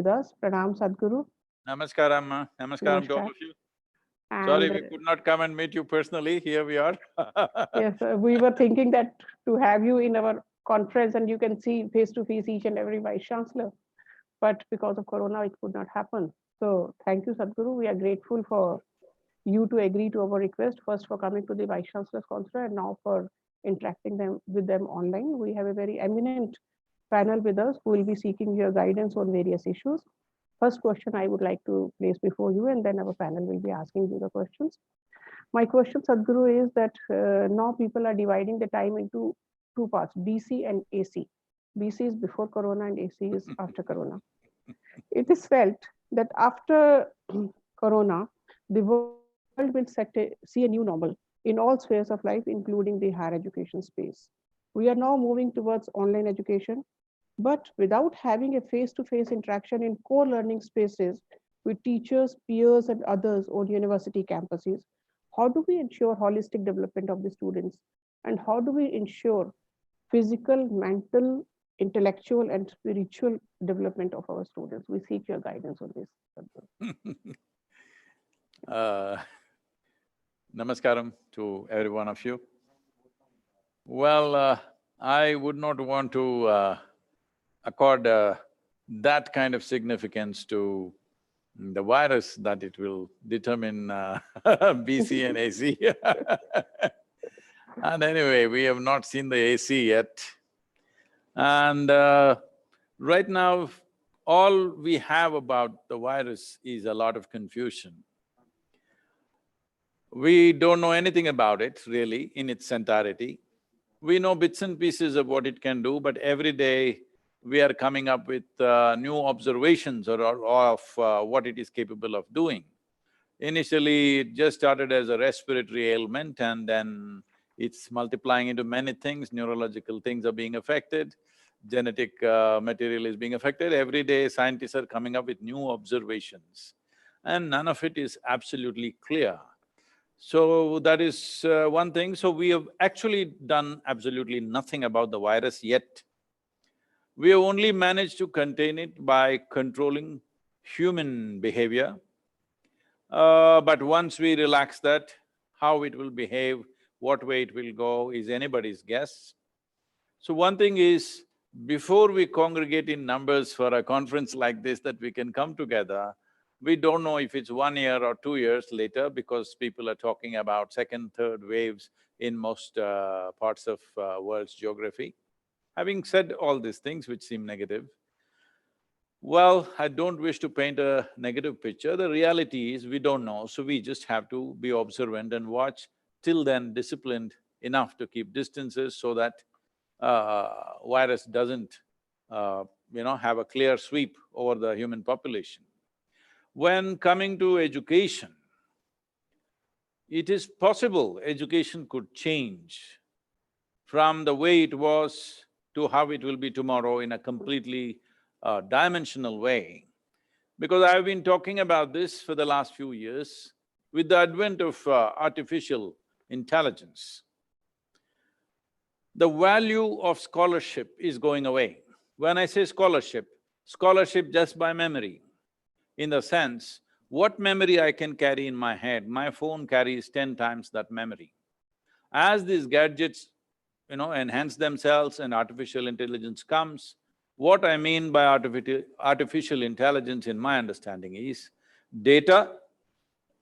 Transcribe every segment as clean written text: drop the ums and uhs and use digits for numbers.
with us. Pranam Sadhguru. Namaskaram, namaskaram to all Namaskar. of you. Sorry And we could not come and meet you personally, here we are. yes, we were thinking that to have you in our conference and you can see face to face each and every Vice-Chancellor. But because of Corona, it could not happen. So thank you, Sadhguru. We are grateful for you to agree to our request, first for coming to the Vice-Chancellor's conference and now for interacting with them online. We have a very eminent panel with us who will be seeking your guidance on various issues. First question I would like to place before you, and then our panel will be asking you the questions. My question, Sadhguru, is that now people are dividing the time into two parts, BC and AC. BC is before Corona and AC is after Corona. It is felt that after Corona, the world will see a new normal in all spheres of life, including the higher education space. We are now moving towards online education, but without having a face-to-face interaction in core learning spaces with teachers, peers, and others on university campuses. How do we ensure holistic development of the students? And how do we ensure physical, mental, intellectual, and spiritual development of our students? We seek your guidance on this. Namaskaram to every one of you. Well, I would not want to accord that kind of significance to the virus that it will determine BC and AC. And anyway, we have not seen the AC yet. And right now, all we have about the virus is a lot of confusion. We don't know anything about it really in its entirety. We know bits and pieces of what it can do, but every day we are coming up with new observations of what it is capable of doing. Initially, it just started as a respiratory ailment and then it's multiplying into many things, neurological things are being affected, genetic material is being affected. Every day scientists are coming up with new observations and none of it is absolutely clear. So that is one thing. So we have actually done absolutely nothing about the virus yet. We have only managed to contain it by controlling human behavior. But once we relax that, how it will behave, what way it will go is anybody's guess. So one thing is, before we congregate in numbers for a conference like this that we can come together, we don't know if it's 1 year or 2 years later because people are talking about second, third waves in most parts of world's geography. Having said all these things which seem negative, well, I don't wish to paint a negative picture. The reality is we don't know, so we just have to be observant and watch, till then disciplined enough to keep distances so that virus doesn't, have a clear sweep over the human population. When coming to education, it is possible education could change from the way it was to how it will be tomorrow in a completely dimensional way. Because I've been talking about this for the last few years. With the advent of artificial intelligence, the value of scholarship is going away. When I say scholarship just by memory, in the sense, what memory I can carry in my head, my phone carries 10 times that memory. As these gadgets, enhance themselves and artificial intelligence comes, what I mean by artificial intelligence in my understanding is data,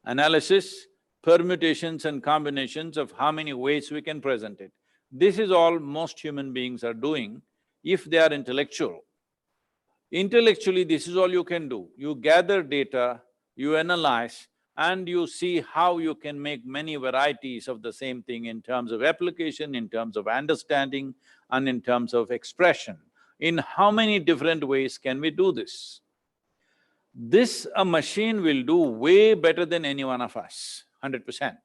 analysis, permutations and combinations of how many ways we can present it. This is all most human beings are doing if they are intellectual. Intellectually, this is all you can do. You gather data, you analyze, and you see how you can make many varieties of the same thing in terms of application, in terms of understanding, and in terms of expression. In how many different ways can we do this? This a machine will do way better than any one of us, 100%.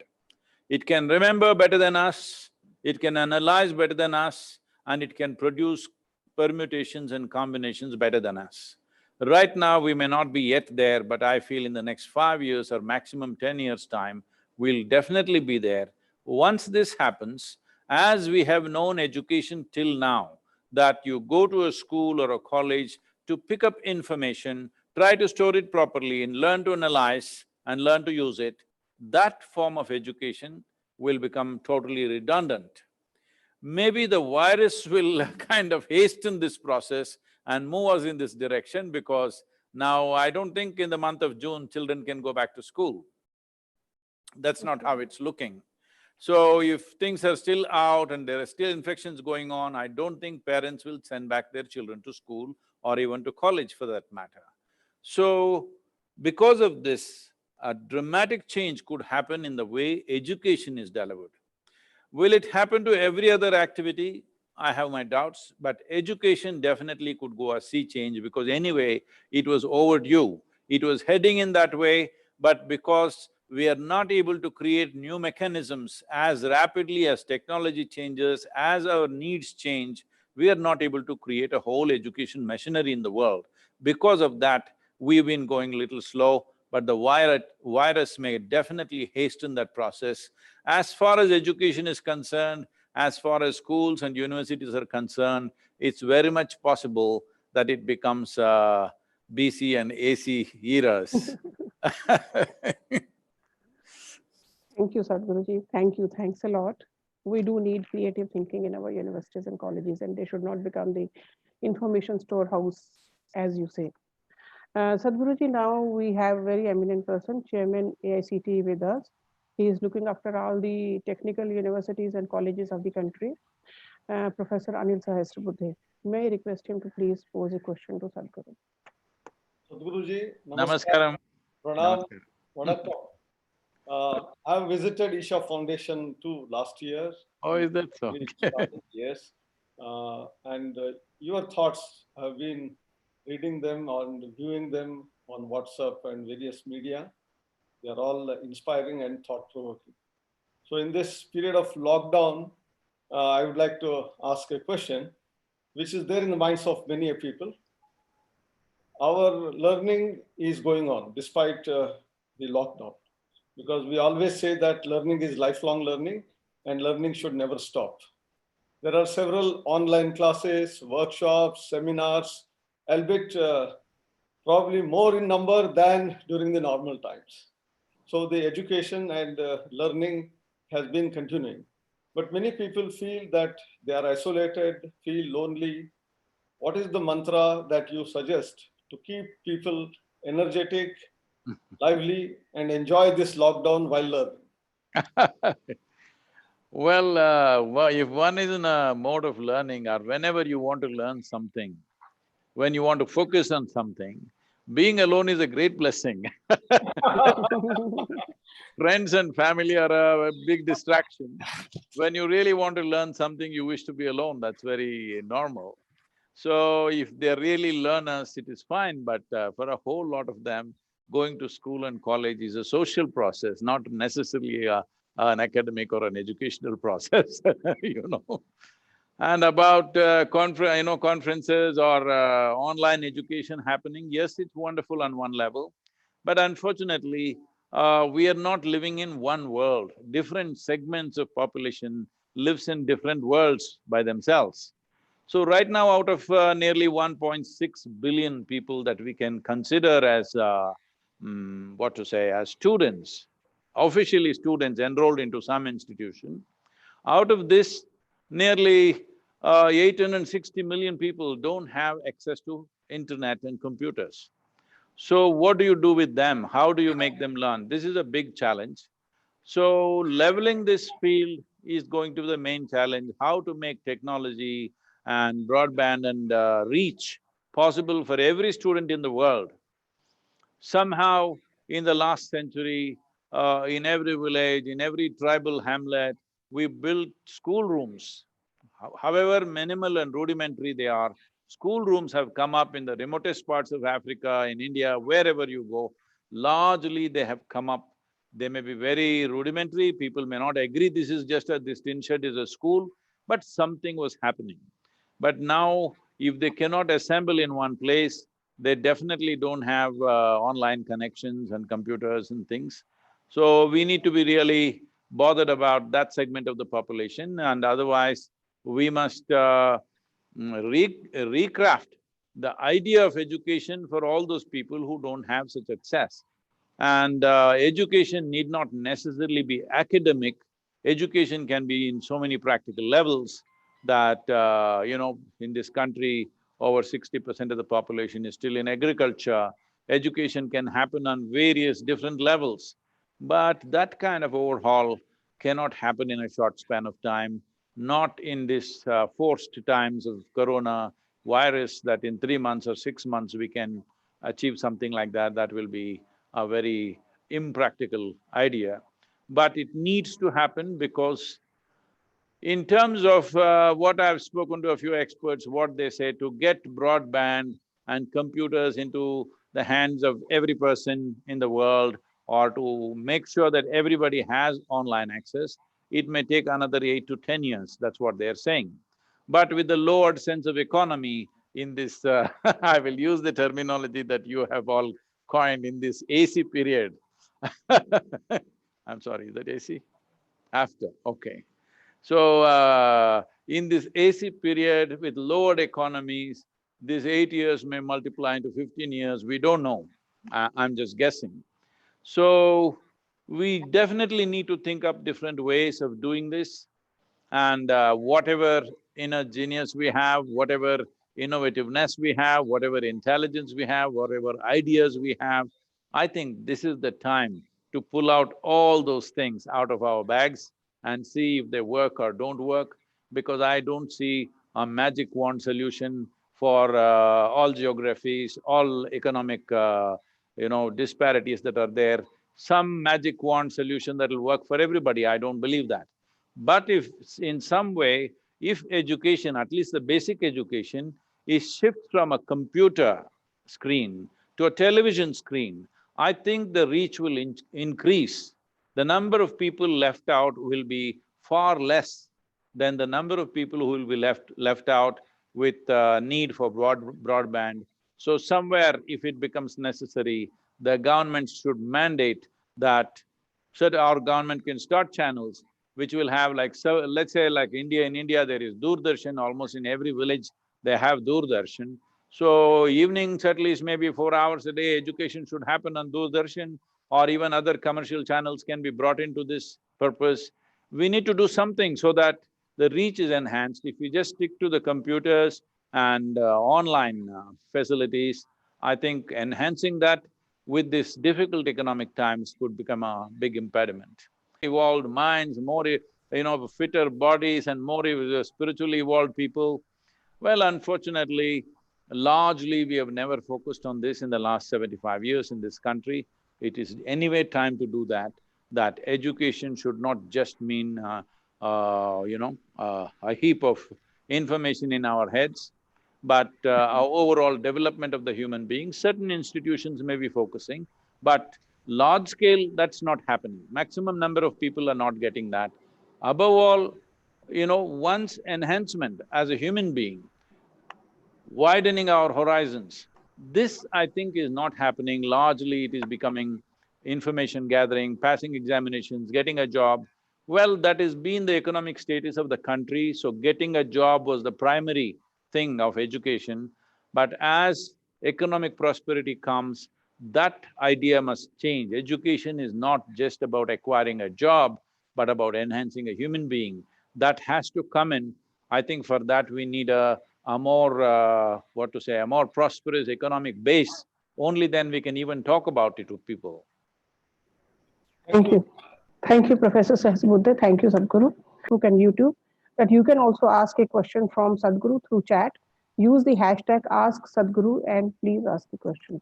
It can remember better than us, it can analyze better than us, and it can produce permutations and combinations better than us. Right now, we may not be yet there, but I feel in the next 5 years or maximum 10 years' time, we'll definitely be there. Once this happens, as we have known education till now, that you go to a school or a college to pick up information, try to store it properly and learn to analyze and learn to use it, that form of education will become totally redundant. Maybe the virus will kind of hasten this process and move us in this direction, because now I don't think in the month of June children can go back to school. That's not how it's looking. So if things are still out and there are still infections going on, I don't think parents will send back their children to school or even to college for that matter. So, because of this, a dramatic change could happen in the way education is delivered. Will it happen to every other activity? I have my doubts, but education definitely could go a sea change, because anyway, it was overdue. It was heading in that way, but because we are not able to create new mechanisms as rapidly as technology changes, as our needs change, we are not able to create a whole education machinery in the world. Because of that, we've been going a little slow, but the virus may definitely hasten that process. As far as education is concerned, as far as schools and universities are concerned, it's very much possible that it becomes BC and AC eras. Thank you, Sadhguruji. Thank you. Thanks a lot. We do need creative thinking in our universities and colleges, and they should not become the information storehouse, as you say. Sadhguruji, now we have a very eminent person, Chairman AICT with us. He is looking after all the technical universities and colleges of the country, Professor Anil Sahasrabudhe. May I request him to please pose a question to Sadhguru? Sadhguruji, Namaskaram. Pranam, Namaskaram. Vanakkam. I have visited Isha Foundation too last year. Oh, is that so? Yes. And your thoughts, have been reading them and viewing them on WhatsApp and various media. They are all inspiring and thought-provoking. So in this period of lockdown, I would like to ask a question, which is there in the minds of many people. Our learning is going on despite the lockdown, because we always say that learning is lifelong learning and learning should never stop. There are several online classes, workshops, seminars, albeit probably more in number than during the normal times. So the education and learning has been continuing. But many people feel that they are isolated, feel lonely. What is the mantra that you suggest to keep people energetic, lively, and enjoy this lockdown while learning? Well, if one is in a mode of learning, or whenever you want to learn something, when you want to focus on something, being alone is a great blessing. Friends and family are a big distraction. When you really want to learn something, you wish to be alone, that's very normal. So if they're really learners, it is fine, but for a whole lot of them, going to school and college is a social process, not necessarily an academic or an educational process, you know. And about conferences or online education happening, yes, it's wonderful on one level, but unfortunately, we are not living in one world. Different segments of population lives in different worlds by themselves. So right now, out of nearly 1.6 billion people that we can consider as as students, officially students enrolled into some institution, out of this, nearly 860 million people don't have access to internet and computers. So what do you do with them? How do you make them learn? This is a big challenge. So leveling this field is going to be the main challenge, how to make technology and broadband and reach possible for every student in the world. Somehow, in the last century, in every village, in every tribal hamlet, we built schoolrooms. However minimal and rudimentary they are, schoolrooms have come up in the remotest parts of Africa, in India, wherever you go. Largely they have come up. They may be very rudimentary, people may not agree this tin shed is a school, but something was happening. But now, if they cannot assemble in one place, they definitely don't have online connections and computers and things. So we need to be really bothered about that segment of the population, and otherwise we must recraft the idea of education for all those people who don't have such access. And education need not necessarily be academic. Education can be in so many practical levels that, in this country, over 60% of the population is still in agriculture. Education can happen on various different levels. But that kind of overhaul cannot happen in a short span of time, not in this forced times of corona virus that in 3 months or 6 months we can achieve something like that. That will be a very impractical idea. But it needs to happen because in terms of what I've spoken to a few experts, what they say, to get broadband and computers into the hands of every person in the world, or to make sure that everybody has online access, it may take another 8 to 10 years, that's what they're saying. But with the lowered sense of economy in this I will use the terminology that you have all coined, in this AC period I'm sorry, is that AC? After, okay. So, in this AC period with lowered economies, these 8 years may multiply into 15 years, we don't know. I'm just guessing. So, we definitely need to think up different ways of doing this, and whatever inner genius we have, whatever innovativeness we have, whatever intelligence we have, whatever ideas we have, I think this is the time to pull out all those things out of our bags and see if they work or don't work, because I don't see a magic wand solution for all geographies, all economic disparities that are there. Some magic wand solution that will work for everybody, I don't believe that. But if in some way, if education, at least the basic education, is shift from a computer screen to a television screen, I think the reach will increase. The number of people left out will be far less than the number of people who will be left out with need for broadband. So somewhere, if it becomes necessary, the government should mandate that, so that our government can start channels which will have like… So let's say like India, in India there is Doordarshan, almost in every village they have Doordarshan. So evenings at least maybe 4 hours a day, education should happen on Doordarshan, or even other commercial channels can be brought into this purpose. We need to do something so that the reach is enhanced. If we just stick to the computers and online facilities, I think enhancing that with this difficult economic times could become a big impediment. Evolved minds, more fitter bodies and more spiritually evolved people. Well, unfortunately, largely we have never focused on this in the last 75 years in this country. It is anyway time to do that, that education should not just mean a heap of information in our heads, but our overall development of the human being. Certain institutions may be focusing, but large scale, that's not happening. Maximum number of people are not getting that. Above all, one's enhancement as a human being, widening our horizons, this I think is not happening. Largely it is becoming information gathering, passing examinations, getting a job. Well, that has been the economic status of the country, so getting a job was the primary thing of education. But as economic prosperity comes, that idea must change. Education is not just about acquiring a job, but about enhancing a human being. That has to come in. I think for that we need a more, a more prosperous economic base. Only then we can even talk about it to people. Thank you. Thank you, Professor Sadhguru. Thank you, Sadhguru. Facebook and YouTube, that you can also ask a question from Sadhguru through chat. Use the hashtag #AskSadhguru and please ask the question.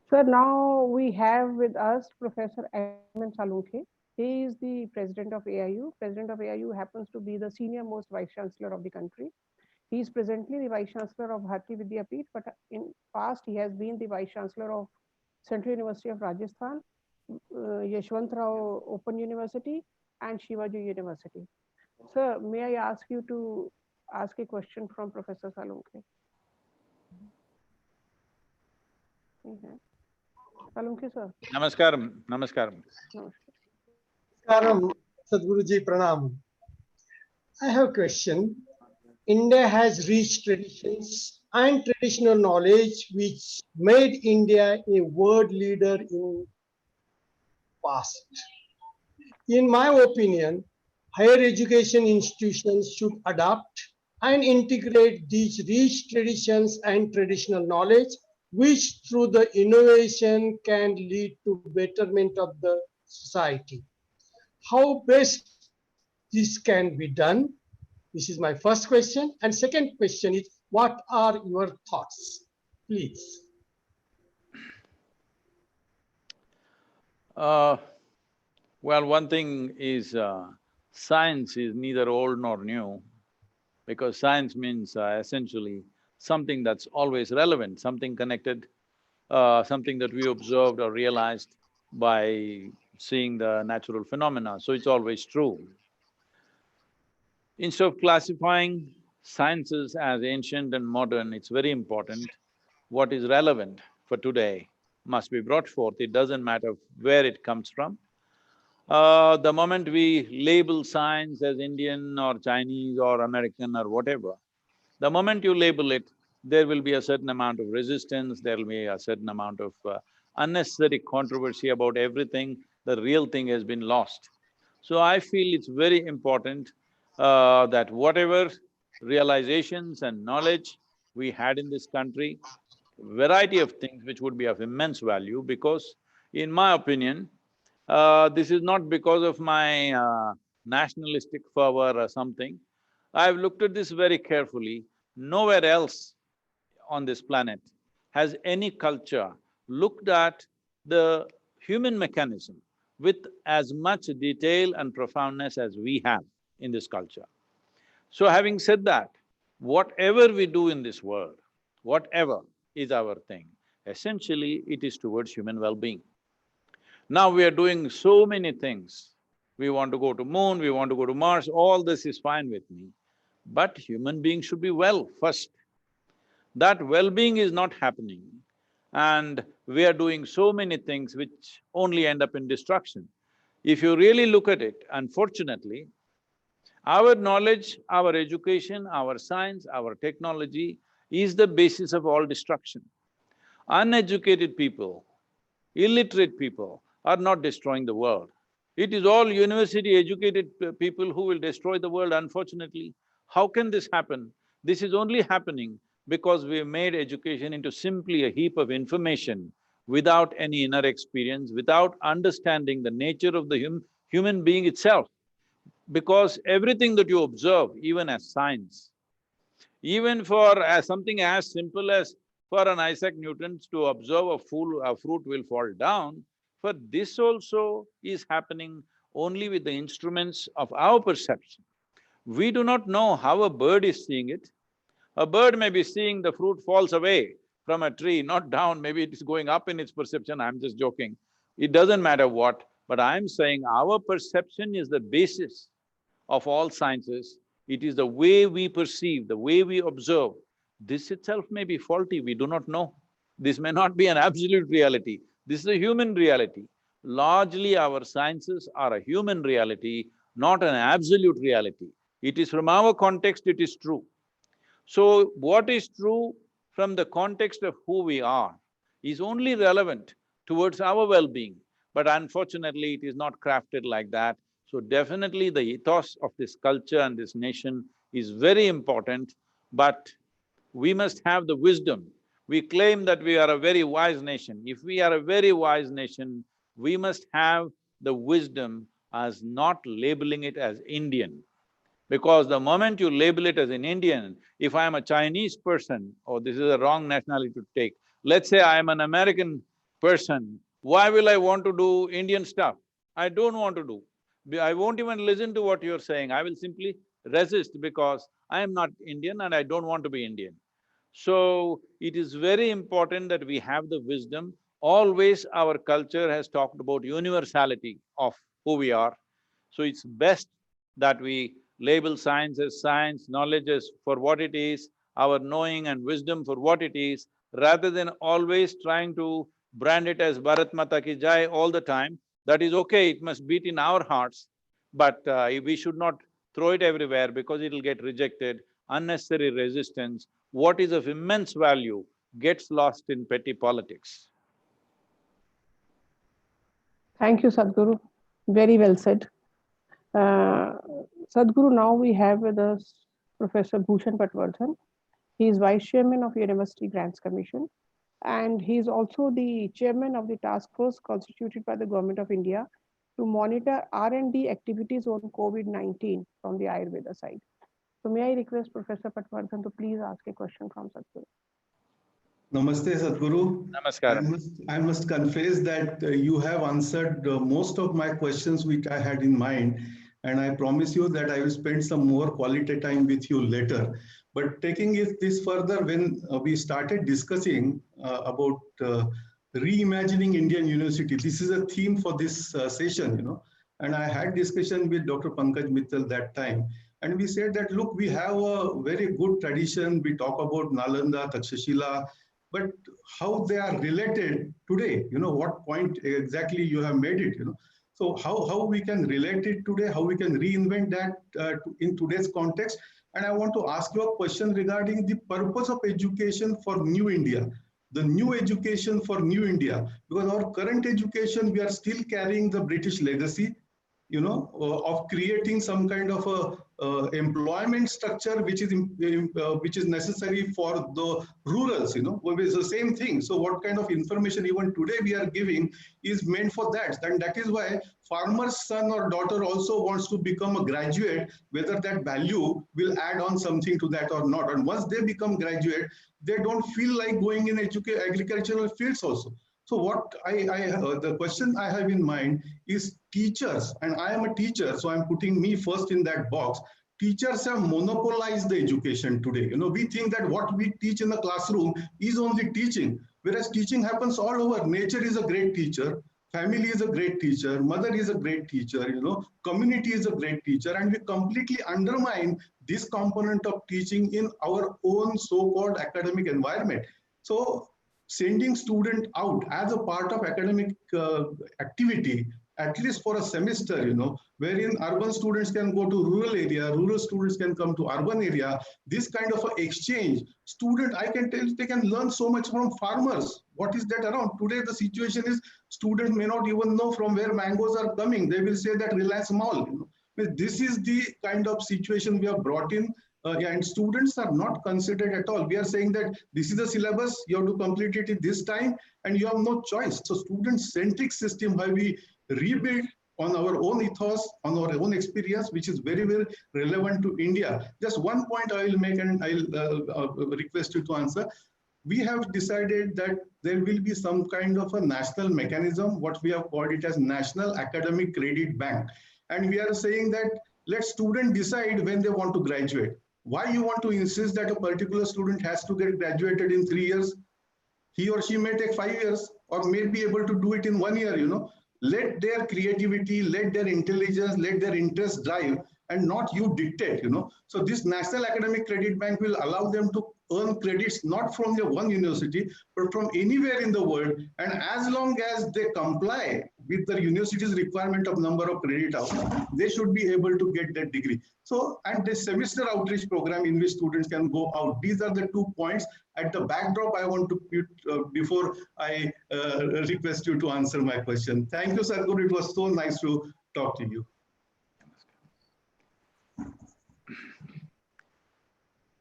Sir, now we have with us Professor M. Salunke. He is the president of AIU. President of AIU happens to be the senior most vice-chancellor of the country. He is presently the vice-chancellor of Bharati Vidyapeeth, but in past he has been the vice-chancellor of Central University of Rajasthan, Yeshwantrao Open University and Shivaji University. Sir, may I ask you to ask a question from Professor Salunke? Salunke sir. Namaskaram, namaskaram. Namaskaram, Sadhguruji Pranam. I have a question. India has rich traditions and traditional knowledge which made India a world leader in past. In my opinion, higher education institutions should adapt and integrate these rich traditions and traditional knowledge, which through the innovation can lead to betterment of the society. How best this can be done? This is my first question. And second question is, what are your thoughts? Please. Uh, well, one thing is science is neither old nor new, because science means essentially something that's always relevant, something connected, something that we observed or realized by seeing the natural phenomena, so it's always true. Instead of classifying sciences as ancient and modern, it's very important what is relevant for today must be brought forth. It doesn't matter where it comes from. The moment we label science as Indian or Chinese or American or whatever, the moment you label it, there will be a certain amount of resistance, there will be a certain amount of unnecessary controversy about everything. The real thing has been lost. So I feel it's very important that whatever realizations and knowledge we had in this country, variety of things which would be of immense value, because in my opinion, this is not because of my nationalistic fervor or something. I've looked at this very carefully. Nowhere else on this planet has any culture looked at the human mechanism with as much detail and profoundness as we have in this culture. So having said that, whatever we do in this world, whatever is our thing, essentially it is towards human well-being. Now we are doing so many things. We want to go to moon, we want to go to Mars, all this is fine with me. But human beings should be well first. That well-being is not happening, and we are doing so many things which only end up in destruction. If you really look at it, unfortunately, our knowledge, our education, our science, our technology is the basis of all destruction. Uneducated people, illiterate people are not destroying the world. It is all university-educated people who will destroy the world, unfortunately. How can this happen? This is only happening because we have made education into simply a heap of information without any inner experience, without understanding the nature of the human being itself. Because everything that you observe, even as science, even for something as simple as for an Isaac Newton to observe a fruit will fall down, for this also is happening only with the instruments of our perception. We do not know how a bird is seeing it. A bird may be seeing the fruit falls away from a tree, not down, maybe it is going up in its perception, I'm just joking. It doesn't matter what, but I'm saying our perception is the basis of all sciences. It is the way we perceive, the way we observe. This itself may be faulty, we do not know. This may not be an absolute reality, this is a human reality. Largely our sciences are a human reality, not an absolute reality. It is from our context, it is true. So what is true from the context of who we are is only relevant towards our well-being, but unfortunately it is not crafted like that. So definitely the ethos of this culture and this nation is very important, but we must have the wisdom. We claim that we are a very wise nation. If we are a very wise nation, we must have the wisdom as not labeling it as Indian. Because the moment you label it as an Indian, if I am a Chinese person, oh, this is a wrong nationality to take. Let's say I am an American person, why will I want to do Indian stuff? I don't want to do. I won't even listen to what you're saying, I will simply resist because I am not Indian and I don't want to be Indian. So, it is very important that we have the wisdom. Always our culture has talked about universality of who we are. So it's best that we label science as science, knowledge as for what it is, our knowing and wisdom for what it is, rather than always trying to brand it as Bharat Mata Ki Jai all the time. That is okay, it must beat in our hearts, but we should not throw it everywhere because it'll get rejected, unnecessary resistance. what is of immense value gets lost in petty politics. Thank you, Sadhguru. Very well said. Sadhguru, now we have with us Professor Bhushan Patwardhan. He is Vice Chairman of University Grants Commission, and he is also the Chairman of the task force constituted by the Government of India to monitor R&D activities on COVID-19 from the Ayurveda side. So may I request Professor Patwardhan to please ask a question from Sadhguru. Namaste, Sadhguru. Namaskaram. I must confess that you have answered most of my questions which I had in mind, and I promise you that I will spend some more quality time with you later. But taking this further, when we started discussing about reimagining Indian university, this is a theme for this session, and I had discussion with Dr. Pankaj Mittal that time. And we said that, look, we have a very good tradition. We talk about Nalanda, Takshashila, but how they are related today, what point exactly you have made it, So how we can relate it today, how we can reinvent that in today's context. And I want to ask you a question regarding the purpose of education for New India, the new education for New India, because our current education, we are still carrying the British legacy, of creating some kind of a employment structure which is necessary for the rurals, it's the same thing. So what kind of information even today we are giving is meant for that, and that is why farmer's son or daughter also wants to become a graduate, whether that value will add on something to that or not. And once they become graduate, they don't feel like going in agricultural fields also. So what the question I have in mind is teachers, and I am a teacher, so I'm putting me first in that box. Teachers have monopolized the education today. We think that what we teach in the classroom is only teaching, whereas teaching happens all over. Nature is a great teacher, family is a great teacher, mother is a great teacher, community is a great teacher, and we completely undermine this component of teaching in our own so-called academic environment. So sending student out as a part of academic activity, at least for a semester, wherein urban students can go to rural area, rural students can come to urban area, this kind of exchange, I can tell they can learn so much from farmers. What is that around? Today, the situation is students may not even know from where mangoes are coming. They will say that Reliance Mall. This is the kind of situation we have brought in. And students are not considered at all. We are saying that this is the syllabus, you have to complete it in this time, and you have no choice. So student-centric system, how we rebuild on our own ethos, on our own experience, which is very, very relevant to India. Just one point I will make, and I'll request you to answer. We have decided that there will be some kind of a national mechanism, what we have called it as National Academic Credit Bank. And we are saying that let students decide when they want to graduate. Why you want to insist that a particular student has to get graduated in 3 years? He or she may take 5 years or may be able to do it in 1 year, Let their creativity, let their intelligence, let their interest drive, and not you dictate, So this National Academic Credit Bank will allow them to earn credits not from their one university, but from anywhere in the world. And as long as they comply with the university's requirement of number of credit hours, they should be able to get that degree. So, and the semester outreach program in which students can go out. These are the 2 points at the backdrop I want to put before I request you to answer my question. Thank you, Sadhguru. It was so nice to talk to you.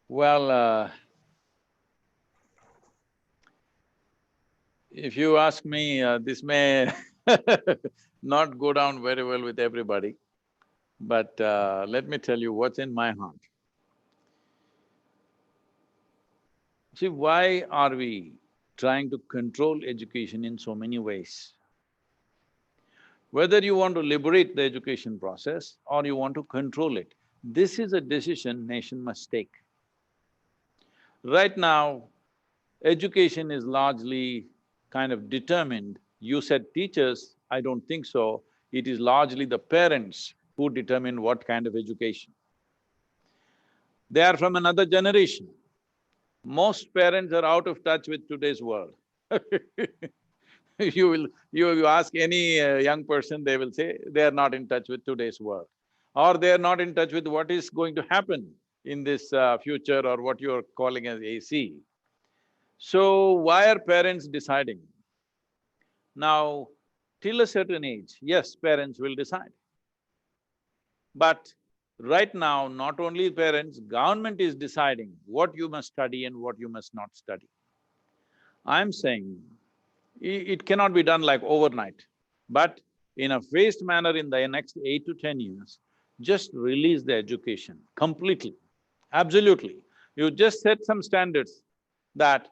Well, if you ask me, this may not go down very well with everybody, but let me tell you what's in my heart. See, why are we trying to control education in so many ways? Whether you want to liberate the education process or you want to control it, this is a decision nation must take. Right now, education is largely kind of determined. You said teachers, I don't think so. It is largely the parents who determine what kind of education. They are from another generation. Most parents are out of touch with today's world. You ask any young person, they will say they are not in touch with today's world. Or they are not in touch with what is going to happen in this future or what you're calling as AC. So why are parents deciding? Now, till a certain age, yes, parents will decide. But right now, not only parents, government is deciding what you must study and what you must not study. I'm saying it cannot be done like overnight, but in a phased manner in the next 8 to 10 years, just release the education completely, absolutely. You just set some standards that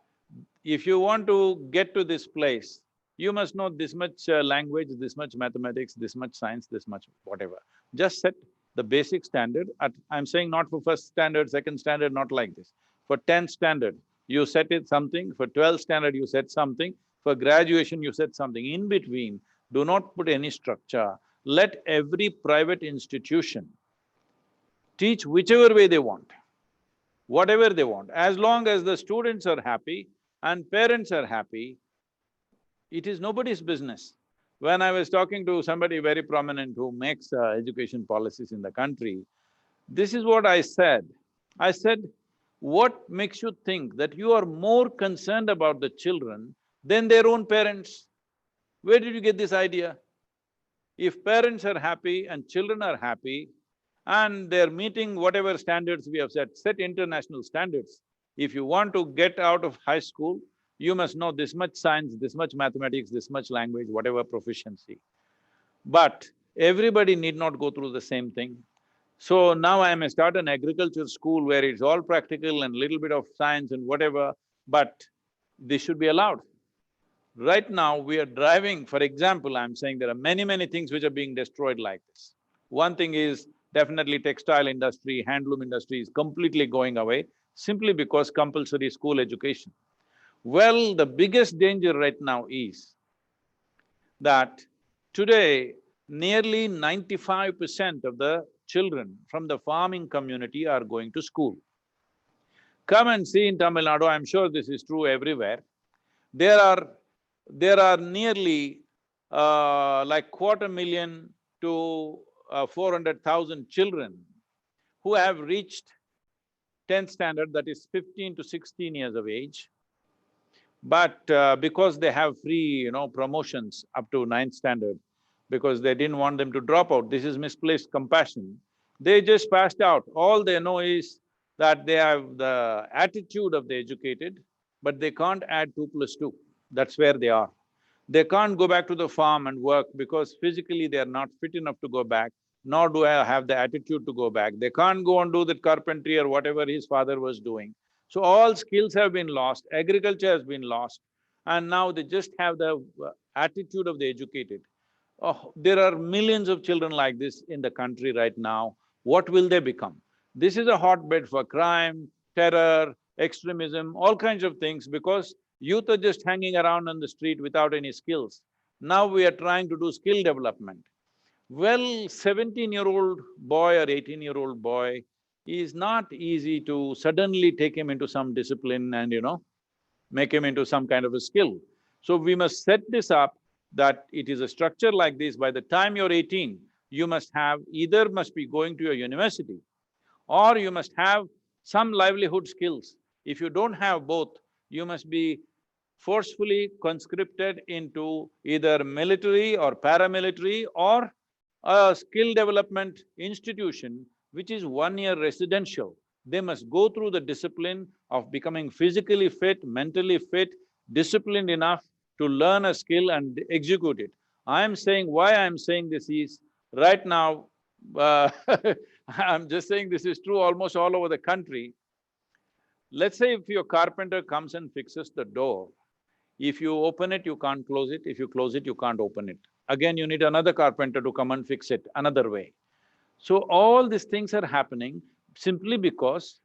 if you want to get to this place, you must know this much language, this much mathematics, this much science, this much whatever. Just set the basic standard at… I'm saying not for first standard, second standard, not like this. For 10th standard, you set it something, for 12th standard you set something, for graduation you set something. In between, do not put any structure. Let every private institution teach whichever way they want, whatever they want. As long as the students are happy and parents are happy, it is nobody's business. When I was talking to somebody very prominent who makes education policies in the country, this is what I said. I said, what makes you think that you are more concerned about the children than their own parents? Where did you get this idea? If parents are happy and children are happy and they're meeting whatever standards we have set international standards. If you want to get out of high school, you must know this much science, this much mathematics, this much language, whatever proficiency. But everybody need not go through the same thing. So now I may start an agriculture school where it's all practical and little bit of science and whatever, but this should be allowed. Right now, we are driving, for example, I'm saying there are many things which are being destroyed like this. One thing is definitely textile industry, handloom industry is completely going away simply because compulsory school education. Well, the biggest danger right now is that today nearly 95% of the children from the farming community are going to school. Come and see in Tamil Nadu, I'm sure this is true everywhere. There are nearly like 250,000 to 400,000 children who have reached 10th standard, that is 15 to 16 years of age. But because they have free, promotions up to 9th standard, because they didn't want them to drop out, this is misplaced compassion, they just passed out. All they know is that they have the attitude of the educated, but they can't add 2 plus 2. That's where they are. They can't go back to the farm and work because physically they are not fit enough to go back, nor do I have the attitude to go back. They can't go and do the carpentry or whatever his father was doing. So all skills have been lost, agriculture has been lost, and now they just have the attitude of the educated. Oh, there are millions of children like this in the country right now. What will they become? This is a hotbed for crime, terror, extremism, all kinds of things because youth are just hanging around on the street without any skills. Now we are trying to do skill development. Well, 17-year-old boy or 18-year-old boy is not easy to suddenly take him into some discipline and, make him into some kind of a skill. So we must set this up that it is a structure like this. By the time you're 18, you must have… either must be going to your university or you must have some livelihood skills. If you don't have both, you must be forcefully conscripted into either military or paramilitary or a skill development institution which is 1 year residential. They must go through the discipline of becoming physically fit, mentally fit, disciplined enough to learn a skill and execute it. Why I'm saying this is, right now, I'm just saying this is true almost all over the country. Let's say if your carpenter comes and fixes the door, if you open it, you can't close it, if you close it, you can't open it. Again, you need another carpenter to come and fix it another way. So all these things are happening simply because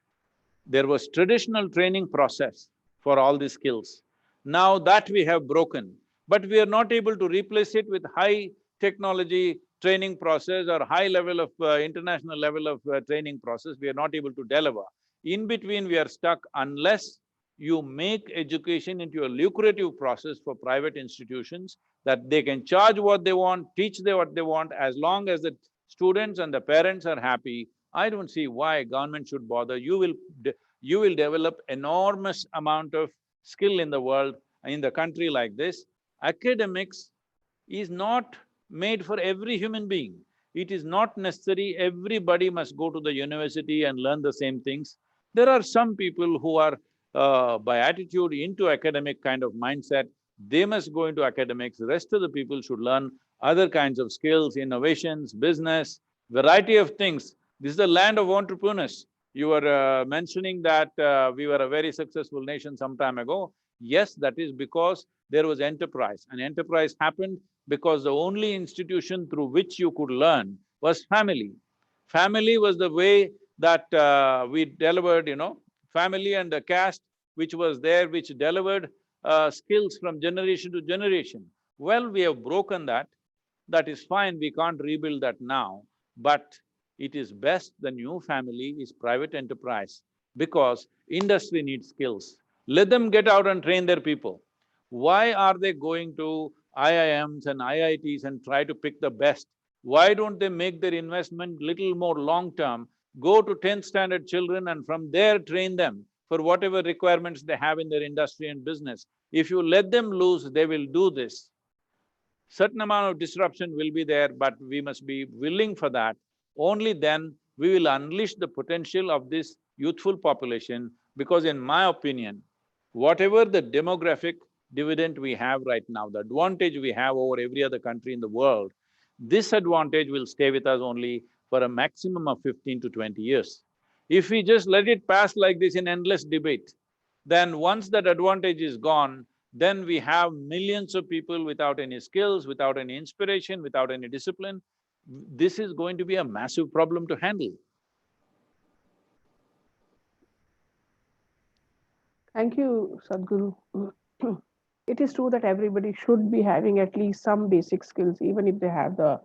there was traditional training process for all these skills. Now that we have broken, but we are not able to replace it with high technology training process or high level of international level of training process, we are not able to deliver. In between, we are stuck unless you make education into a lucrative process for private institutions that they can charge what they want, teach what they want, as long as the students and the parents are happy, I don't see why government should bother. You will develop enormous amount of skill in the world, in the country like this. Academics is not made for every human being. It is not necessary everybody must go to the university and learn the same things. There are some people who are by attitude into academic kind of mindset, they must go into academics, the rest of the people should learn other kinds of skills, innovations, business, variety of things. This is the land of entrepreneurs. You were mentioning that we were a very successful nation some time ago. Yes, that is because there was enterprise, and enterprise happened because the only institution through which you could learn was family. Family was the way that we delivered, family and the caste which was there, which delivered skills from generation to generation. Well, we have broken that. That is fine, we can't rebuild that now, but it is best the new family is private enterprise because industry needs skills. Let them get out and train their people. Why are they going to IIMs and IITs and try to pick the best? Why don't they make their investment little more long-term, go to 10th standard children and from there train them for whatever requirements they have in their industry and business? If you let them loose, they will do this. Certain amount of disruption will be there, but we must be willing for that. Only then we will unleash the potential of this youthful population, because in my opinion, whatever the demographic dividend we have right now, the advantage we have over every other country in the world, this advantage will stay with us only for a maximum of 15 to 20 years. If we just let it pass like this in endless debate, then once that advantage is gone, then we have millions of people without any skills, without any inspiration, without any discipline. This is going to be a massive problem to handle. Thank you, Sadhguru. It is true that everybody should be having at least some basic skills, even if they have the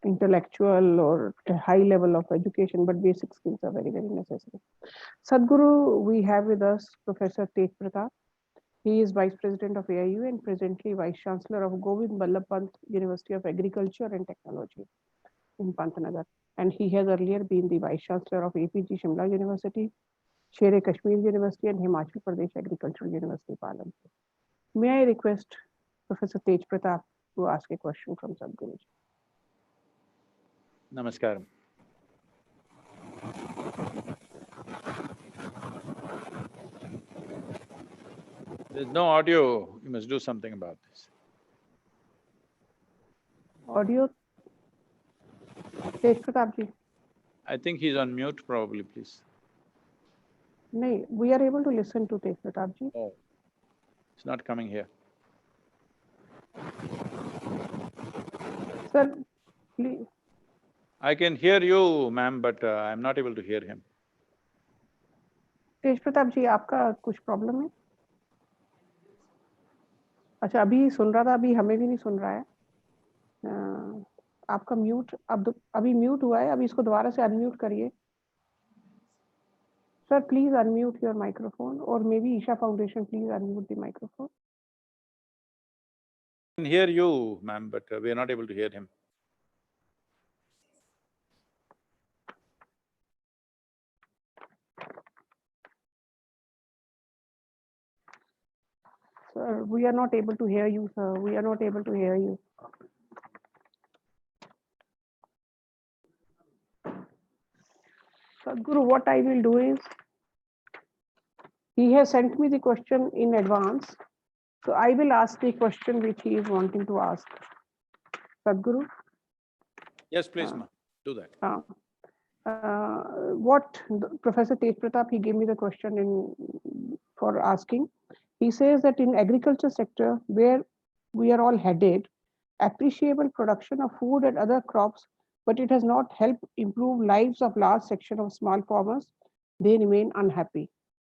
intellectual or a high level of education, but basic skills are very, very necessary. Sadhguru, we have with us Professor Tej Pratap. He is Vice President of AIU and presently Vice-Chancellor of Govind Ballabh Pant University of Agriculture and Technology in Pantnagar. And he has earlier been the Vice-Chancellor of APG Shimla University, Sher-e-Kashmir University and Himachal Pradesh Agricultural University, Palanpur. May I request Professor Tej Pratap to ask a question from Sadhguru? Namaskaram. There's no audio, you must do something about this. Audio? Tej Pratap ji? I think he's on mute probably, please. No, we are able to listen to Tej Pratap ji. Oh, it's not coming here. Sir, please. I can hear you, ma'am, but I'm not able to hear him. तेज प्रताप जी, आपका कुछ problem है? अच्छा, अभी सुन रहा था, अभी हमें भी नहीं सुन रहा है। आपका म्यूट अभी म्यूट हुआ है, अभी इसको दोबारा से अनम्यूट करिए। Sir, please unmute your microphone, और may be Isha foundation please unmute the microphone. I can hear you, ma'am, but we are not able to hear him. Sir, we are not able to hear you, sir. We are not able to hear you. Sadhguru, what I will do is, he has sent me the question in advance, so I will ask the question which he is wanting to ask. Sadhguru? Yes, please, ma'am, do that. Professor Tej Pratap, he gave me the question for asking. He says that in agriculture sector, where we are all headed, appreciable production of food and other crops, but it has not helped improve lives of large section of small farmers. They remain unhappy.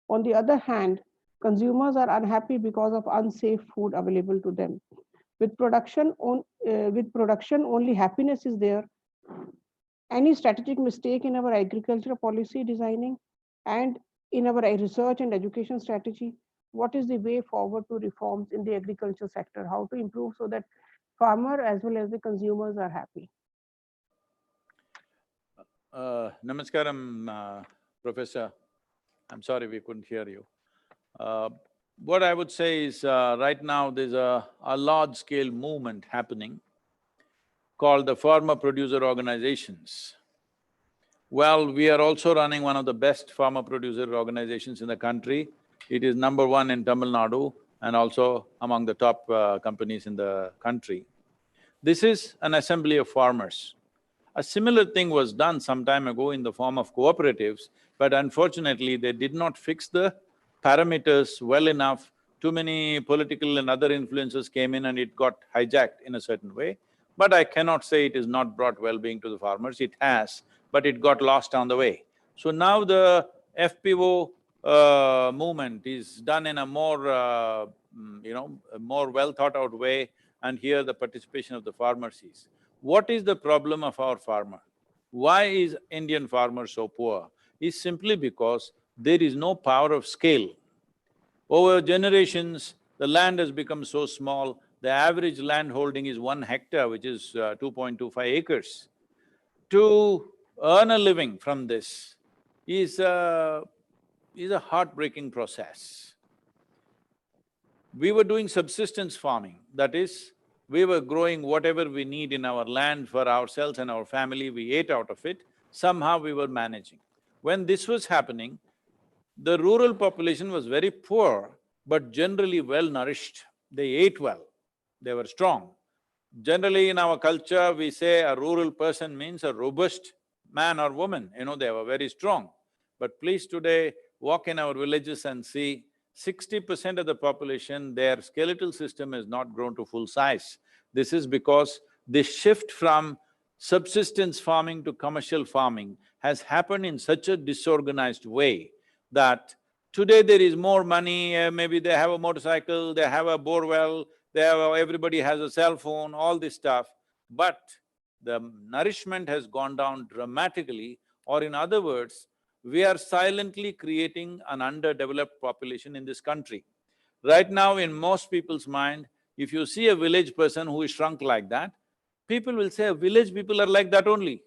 On the other hand, consumers are unhappy because of unsafe food available to them. With production, only happiness is there. Any strategic mistake in our agricultural policy designing and in our research and education strategy? What is the way forward to reforms in the agriculture sector? How to improve so that farmer as well as the consumers are happy? Namaskaram, Professor. I'm sorry we couldn't hear you. What I would say is, right now there's a large-scale movement happening called the farmer producer organizations. Well, we are also running one of the best farmer producer organizations in the country. It is number one in Tamil Nadu and also among the top companies in the country. This is an assembly of farmers. A similar thing was done some time ago in the form of cooperatives, but unfortunately they did not fix the parameters well enough. Too many political and other influences came in and it got hijacked in a certain way. But I cannot say it has not brought well-being to the farmers, it has, but it got lost on the way. So now the FPO movement is done in a more, a more well-thought-out way, and here the participation of the farmers is. What is the problem of our farmer? Why is Indian farmer so poor? Is simply because there is no power of scale. Over generations, the land has become so small, the average land holding is 1 hectare, which is 2.25 acres. To earn a living from this is a heartbreaking process. We were doing subsistence farming, that is, we were growing whatever we need in our land for ourselves and our family, we ate out of it, somehow we were managing. When this was happening, the rural population was very poor, but generally well-nourished. They ate well, they were strong. Generally in our culture, we say a rural person means a robust man or woman, they were very strong. But please today, walk in our villages and see, 60% of the population, their skeletal system has not grown to full size. This is because the shift from subsistence farming to commercial farming has happened in such a disorganized way that today there is more money, maybe they have a motorcycle, they have a bore well, everybody has a cell phone, all this stuff, but the nourishment has gone down dramatically, or in other words, we are silently creating an underdeveloped population in this country. Right now, in most people's mind, if you see a village person who is shrunk like that, people will say, village people are like that only.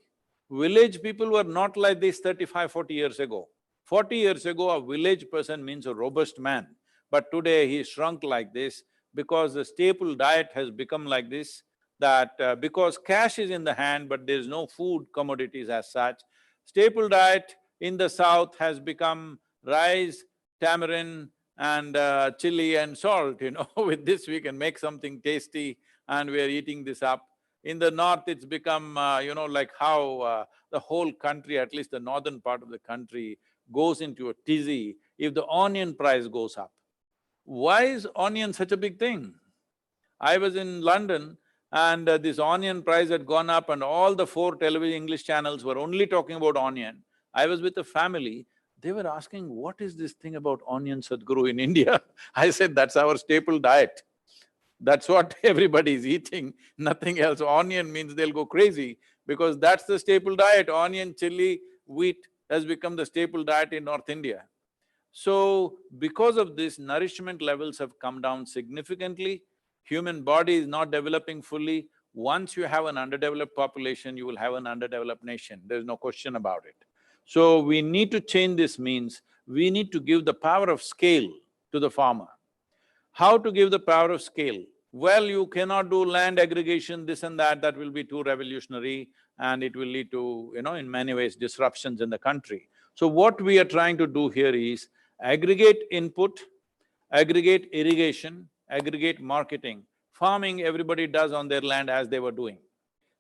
Village people were not like this 35, 40 years ago. 40 years ago, a village person means a robust man, but today he shrunk like this because the staple diet has become like this, that because cash is in the hand but there is no food commodities as such, staple diet in the south has become rice, tamarind and chili and salt, with this we can make something tasty and we are eating this up. In the north, it's become, like how the whole country, at least the northern part of the country, goes into a tizzy if the onion price goes up. Why is onion such a big thing? I was in London and this onion price had gone up and all the 4 television English channels were only talking about onion. I was with a family, they were asking, what is this thing about onion, Sadhguru, in India? I said, that's our staple diet. That's what everybody is eating, nothing else. Onion means they'll go crazy because that's the staple diet. Onion, chili, wheat has become the staple diet in North India. So, because of this, nourishment levels have come down significantly. Human body is not developing fully. Once you have an underdeveloped population, you will have an underdeveloped nation, there's no question about it. So, we need to change this means, we need to give the power of scale to the farmer. How to give the power of scale? Well, you cannot do land aggregation, this and that will be too revolutionary and it will lead to, in many ways, disruptions in the country. So what we are trying to do here is aggregate input, aggregate irrigation, aggregate marketing. Farming, everybody does on their land as they were doing.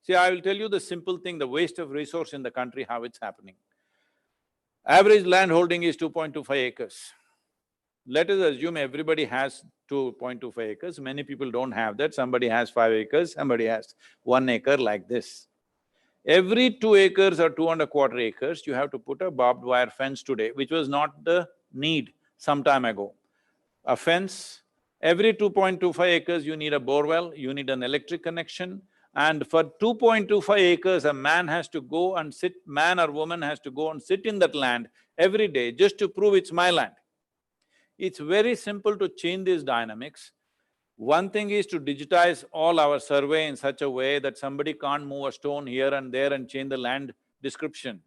See, I will tell you the simple thing, the waste of resource in the country, how it's happening. Average land holding is 2.25 acres. Let us assume everybody has 2.25 acres, many people don't have that, somebody has 5 acres, somebody has 1 acre like this. Every 2 acres or 2.25 acres, you have to put a barbed wire fence today, which was not the need some time ago. A fence, every 2.25 acres you need a borewell, you need an electric connection, and for 2.25 acres, a man has to go and sit, man or woman has to go and sit in that land every day just to prove it's my land. It's very simple to change these dynamics. One thing is to digitize all our survey in such a way that somebody can't move a stone here and there and change the land description.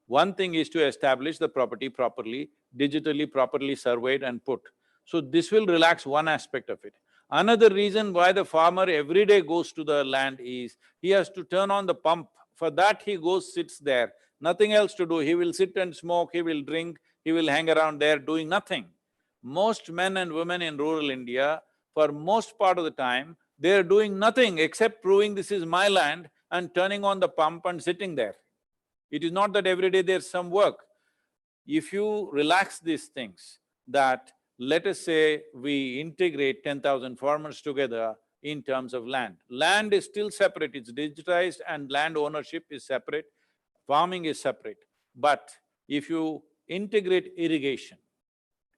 One thing is to establish the property properly, digitally properly surveyed and put. So this will relax one aspect of it. Another reason why the farmer every day goes to the land is he has to turn on the pump. For that he goes, sits there, nothing else to do. He will sit and smoke, he will drink, he will hang around there doing nothing. Most men and women in rural India, for most part of the time, they're doing nothing except proving this is my land and turning on the pump and sitting there. It is not that every day there's some work. If you relax these things, that let us say we integrate 10,000 farmers together in terms of land. Land is still separate, it's digitized and land ownership is separate, farming is separate. But if you integrate irrigation,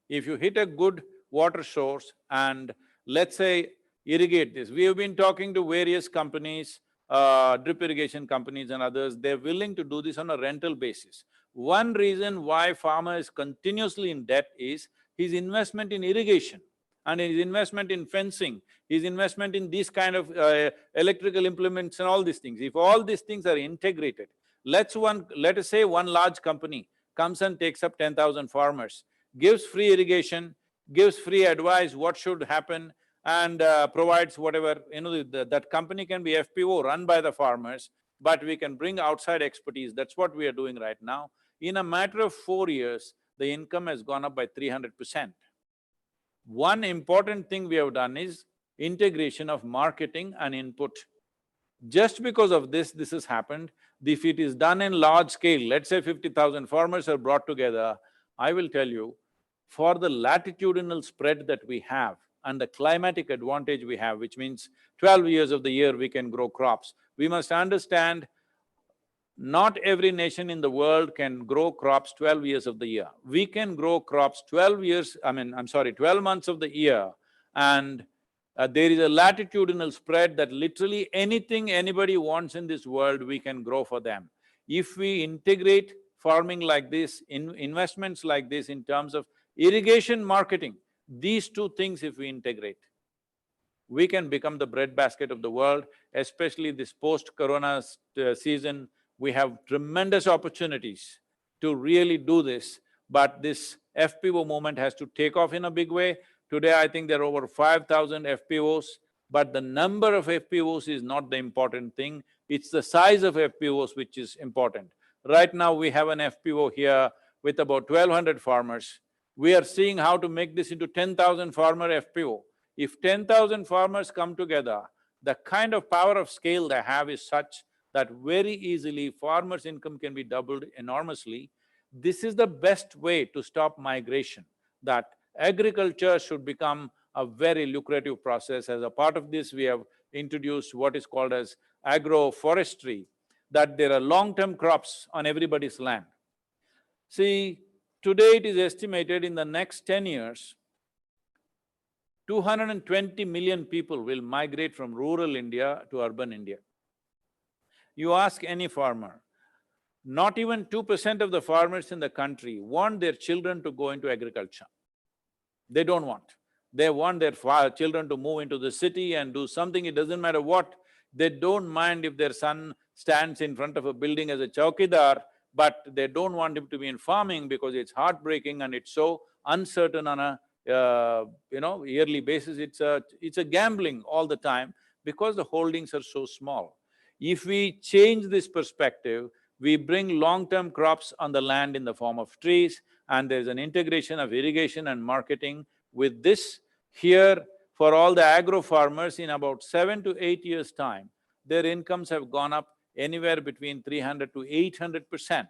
if you hit a good water source and let's say irrigate this, we have been talking to various companies, drip irrigation companies and others, they're willing to do this on a rental basis. One reason why farmer is continuously in debt is his investment in irrigation and his investment in fencing, his investment in these kind of electrical implements and all these things. If all these things are integrated, let us say one large company comes and takes up 10,000 farmers, gives free irrigation, gives free advice what should happen and provides whatever, that company can be FPO run by the farmers, but we can bring outside expertise. That's what we are doing right now. In a matter of 4 years, the income has gone up by 300%. One important thing we have done is integration of marketing and input. Just because of this has happened. If it is done in large scale, let's say 50,000 farmers are brought together, I will tell you, for the latitudinal spread that we have and the climatic advantage we have, which means 12 years of the year we can grow crops, we must understand not every nation in the world can grow crops 12 years of the year. We can grow crops 12 months of the year, and there is a latitudinal spread that literally anything anybody wants in this world, we can grow for them. If we integrate farming like this, investments like this in terms of irrigation, marketing, these two things if we integrate, we can become the breadbasket of the world, especially this post-corona season. We have tremendous opportunities to really do this, but this FPO movement has to take off in a big way. Today, I think there are over 5,000 FPOs, but the number of FPOs is not the important thing, it's the size of FPOs which is important. Right now, we have an FPO here with about 1,200 farmers. We are seeing how to make this into 10,000 farmer FPO. If 10,000 farmers come together, the kind of power of scale they have is such that very easily farmers' income can be doubled enormously. This is the best way to stop migration, that agriculture should become a very lucrative process. As a part of this, we have introduced what is called as agroforestry, that there are long-term crops on everybody's land. See, today it is estimated in the next 10 years, 220 million people will migrate from rural India to urban India. You ask any farmer, not even 2% of the farmers in the country want their children to go into agriculture. They don't want. They want their children to move into the city and do something, it doesn't matter what. They don't mind if their son stands in front of a building as a chowkidar, but they don't want him to be in farming because it's heartbreaking and it's so uncertain on a yearly basis. It's a gambling all the time because the holdings are so small. If we change this perspective, we bring long-term crops on the land in the form of trees, and there's an integration of irrigation and marketing. With this, here, for all the agro farmers, in about 7 to 8 years' time, their incomes have gone up anywhere between 300 to 800%.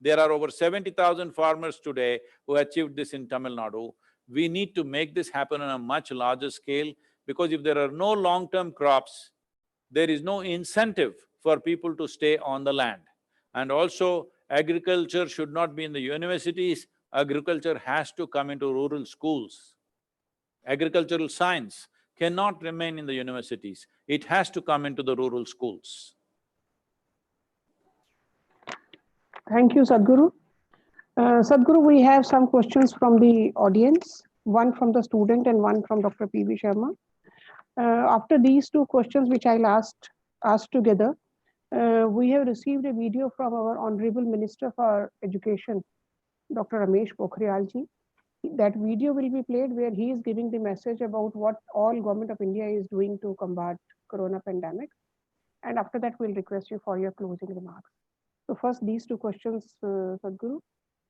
There are over 70,000 farmers today who achieved this in Tamil Nadu. We need to make this happen on a much larger scale, because if there are no long-term crops, there is no incentive for people to stay on the land. And also, agriculture should not be in the universities, agriculture has to come into rural schools. Agricultural science cannot remain in the universities, it has to come into the rural schools. Thank you, Sadhguru. Sadhguru, we have some questions from the audience, one from the student and one from Dr. P.V. Sharma. After these two questions, which I'll ask together, We have received a video from our Honorable Minister for Education, Dr. Ramesh Pokhriyalji. That video will be played where he is giving the message about what all Government of India is doing to combat Corona pandemic. And after that, we'll request you for your closing remarks. So first, these two questions, Sadhguru.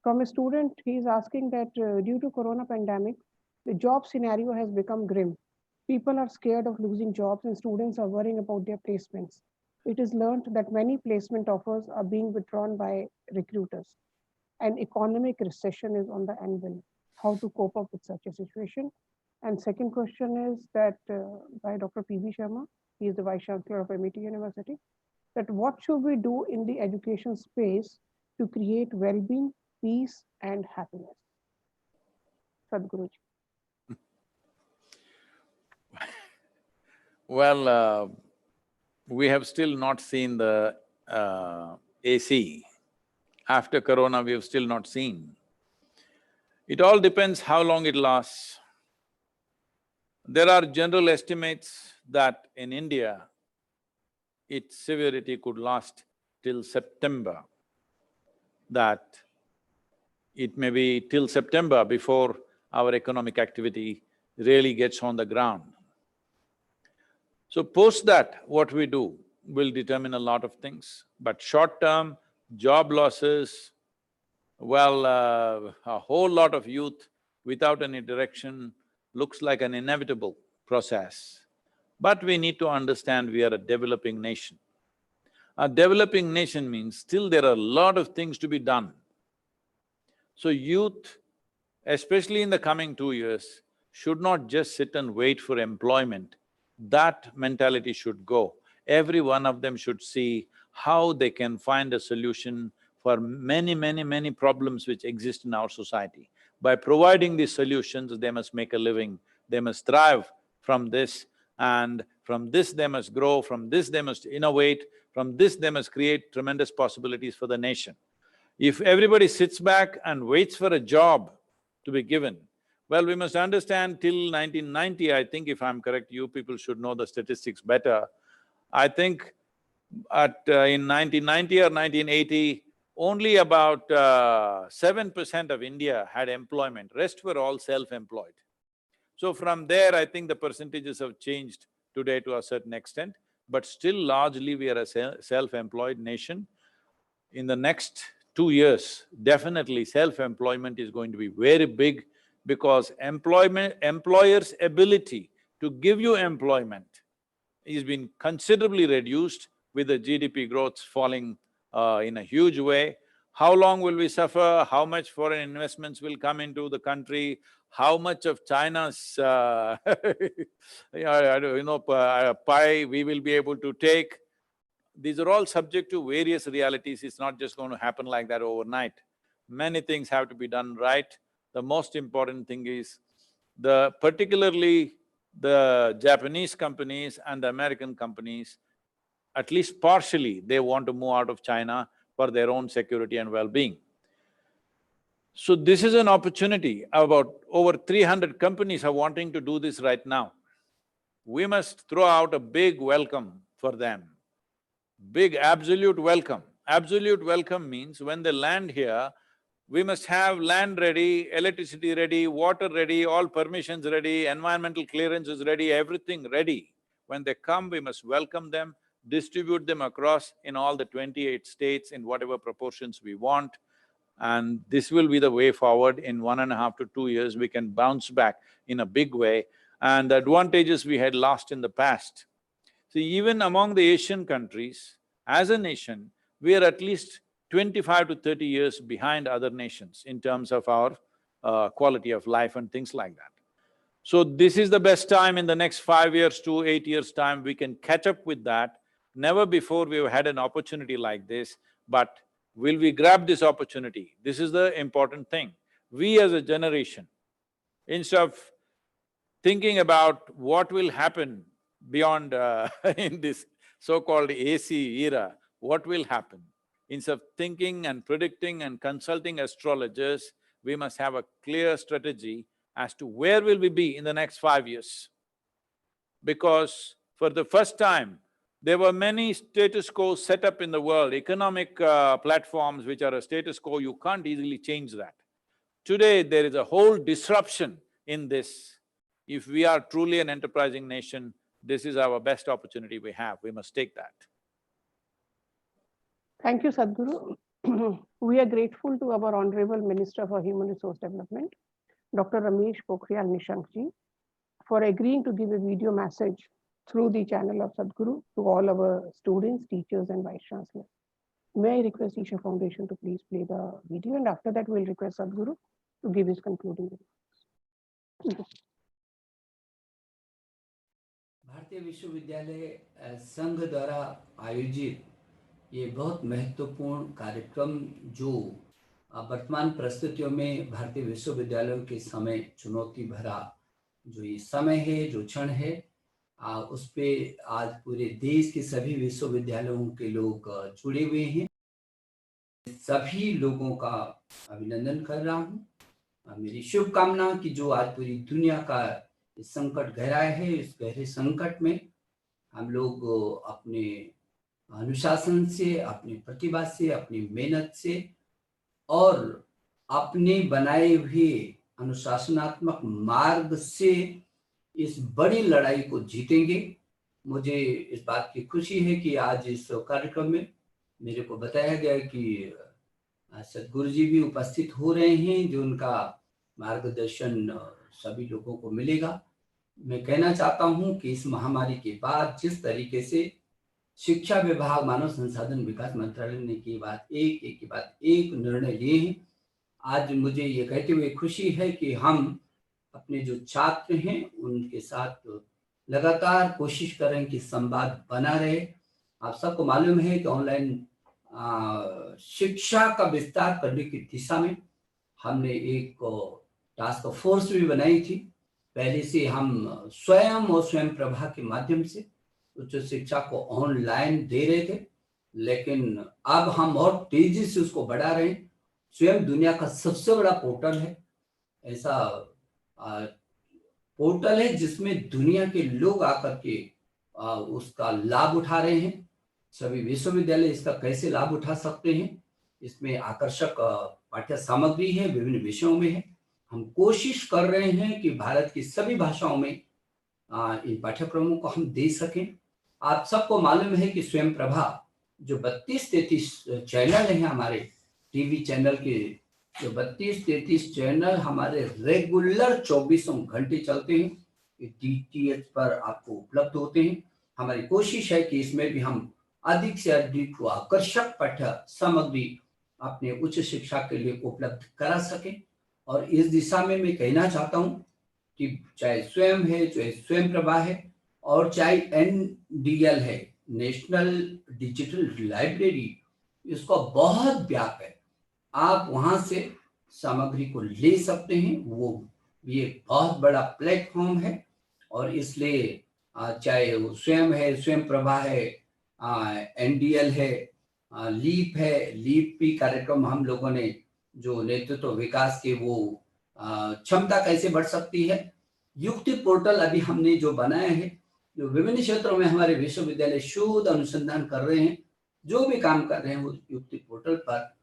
From a student, he is asking that due to Corona pandemic, the job scenario has become grim. People are scared of losing jobs and students are worrying about their placements. It is learned that many placement offers are being withdrawn by recruiters. An economic recession is on the anvil. How to cope up with such a situation? And second question is that by Dr. P.V. Sharma, he is the Vice-Chancellor of MIT University, that what should we do in the education space to create well-being, peace, and happiness? Sadhguruji. Well, we have still not seen the AC. After Corona, we have still not seen. It all depends how long it lasts. There are general estimates that in India, its severity could last till September, that it may be till September before our economic activity really gets on the ground. So post that, what we do will determine a lot of things, but short-term, job losses, well, a whole lot of youth without any direction looks like an inevitable process. But we need to understand we are a developing nation. A developing nation means still there are a lot of things to be done. So youth, especially in the coming 2 years, should not just sit and wait for employment. That mentality should go. Every one of them should see how they can find a solution for many problems which exist in our society. By providing these solutions, they must make a living, they must thrive from this, and from this they must grow, from this they must innovate, from this they must create tremendous possibilities for the nation. If everybody sits back and waits for a job to be given, well, we must understand till 1990, I think if I'm correct, you people should know the statistics better. I think in 1990 or 1980, only about 7% of India had employment, rest were all self-employed. So from there, I think the percentages have changed today to a certain extent, but still largely we are a self-employed nation. In the next 2 years, definitely self-employment is going to be very big because employers' ability to give you employment is been considerably reduced with the GDP growth falling in a huge way. How long will we suffer? How much foreign investments will come into the country? How much of China's pie we will be able to take? These are all subject to various realities, it's not just going to happen like that overnight. Many things have to be done right. The most important thing is particularly the Japanese companies and the American companies, at least partially, they want to move out of China for their own security and well-being. So this is an opportunity. About over 300 companies are wanting to do this right now. We must throw out a big welcome for them. Big absolute welcome. Absolute welcome means when they land here, we must have land ready, electricity ready, water ready, all permissions ready, environmental clearances ready, everything ready. When they come, we must welcome them, distribute them across in all the 28 states in whatever proportions we want. And this will be the way forward. In 1.5 to 2 years, we can bounce back in a big way. And the advantages we had lost in the past. See, even among the Asian countries, as a nation, we are at least 25 to 30 years behind other nations in terms of our quality of life and things like that. So this is the best time. In the next 5 years to 8 years' time, we can catch up with that. Never before we've had an opportunity like this, but will we grab this opportunity? This is the important thing. We as a generation, instead of thinking about what will happen beyond in this so-called AC era, what will happen? Instead of thinking and predicting and consulting astrologers, we must have a clear strategy as to where will we be in the next 5 years. Because for the first time, There were many status quo set up in the world, economic platforms which are a status quo, you can't easily change that. Today, there is a whole disruption in this. If we are truly an enterprising nation, this is our best opportunity we have, we must take that. Thank you, Sadhguru. We are grateful to our Honorable Minister for Human Resource Development, Dr. Ramesh Pokhriyal Nishank ji, for agreeing to give a video message through the channel of Sadhguru to all our students, teachers, and Vice-Chancellors. May I request Isha Foundation to please play the video, and after that we'll request Sadhguru to give his concluding remarks. भारतीय विश्वविद्यालय संघ द्वारा आयोजित ये बहुत महत्वपूर्ण कार्यक्रम जो वर्तमान परिस्थितियों में भारतीय विश्वविद्यालयों के समय चुनौती भरा जो ये समय है, जो क्षण है, उस पे आज पूरे देश के सभी विश्वविद्यालयों के लोग जुड़े हुए हैं। सभी लोगों का अभिनंदन कर रहा हूँ। मेरी शुभकामना कि जो आज पूरी दुनिया का इस संकट गहरा है, इस गहरे संकट में हम लोग अपने अनुशासन से, अपनी प्रतिभा से, अपनी मेहनत से और अपने बनाए हुए अनुशासनात्मक मार्ग से इस बड़ी लड़ाई को जीतेंगे। मुझे इस बात की खुशी है कि आज इस कार्यक्रम में मेरे को बताया गया कि सदगुरु जी भी उपस्थित हो रहे हैं, जो उनका मार्गदर्शन सभी लोगों को मिलेगा। मैं कहना चाहता हूं कि इस महामारी के बाद जिस तरीके से शिक्षा विभाग, मानव संसाधन विकास मंत्रालय ने की बात एक के बाद एक निर्णय लिए हैं, आज मुझे ये कहते हुए खुशी है कि हम अपने जो छात्र हैं उनके साथ लगातार कोशिश करें कि संवाद बना रहे। आप सबको मालूम है कि ऑनलाइन शिक्षा का विस्तार करने की दिशा में हमने एक टास्क फोर्स भी बनाई थी। पहले से हम स्वयं और स्वयं प्रभा के माध्यम से उच्च शिक्षा को ऑनलाइन दे रहे थे, लेकिन अब हम और तेजी से उसको बढ़ा रहे हैं। स्वयं दुनिया का सबसे बड़ा पोर्टल है, ऐसा पोर्टल है जिसमें दुनिया के लोग आकर के उसका लाभ उठा रहे हैं। सभी विश्वविद्यालय इसका कैसे लाभ उठा सकते हैं, इसमें आकर्षक पाठ्य सामग्री है, विभिन्न विषयों में है। हम कोशिश कर रहे हैं कि भारत की सभी भाषाओं में इन पाठ्यक्रमों को हम दे सकें। आप सबको मालूम है कि स्वयं प्रभा जो 32-33 चैनल हैं हमारे टीवी चैनल के, जो 32-33 चैनल हमारे रेगुलर 24 घंटे चलते हैं, DTH पर आपको उपलब्ध होते हैं। हमारी कोशिश है कि इसमें भी हम अधिक से अधिक आकर्षक पाठ्य सामग्री अपने उच्च शिक्षा के लिए उपलब्ध करा सकें। और इस दिशा में मैं कहना चाहता हूं कि चाहे स्वयं है, चाहे स्वयं प्रभा है, और चाहे NDL है, नेशनल डिजिटल लाइब्रेरी, इसका बहुत व्याप है। आप वहां से सामग्री को ले सकते हैं। वो ये बहुत बड़ा प्लेटफॉर्म है और इसलिए चाहे वो स्वयं है, स्वयं प्रभा है, NDL है, लीप है, लीप भी कार्यक्रम हम लोगों ने जो नेतृत्व विकास के वो क्षमता कैसे बढ़ सकती है, युक्ति पोर्टल अभी हमने जो बनाया है, जो विभिन्न क्षेत्रों में हमारे विश्वविद्यालय शोध अनुसंधान कर रहे हैं, जो भी काम कर रहे हैं, वो युक्ति पोर्टल पर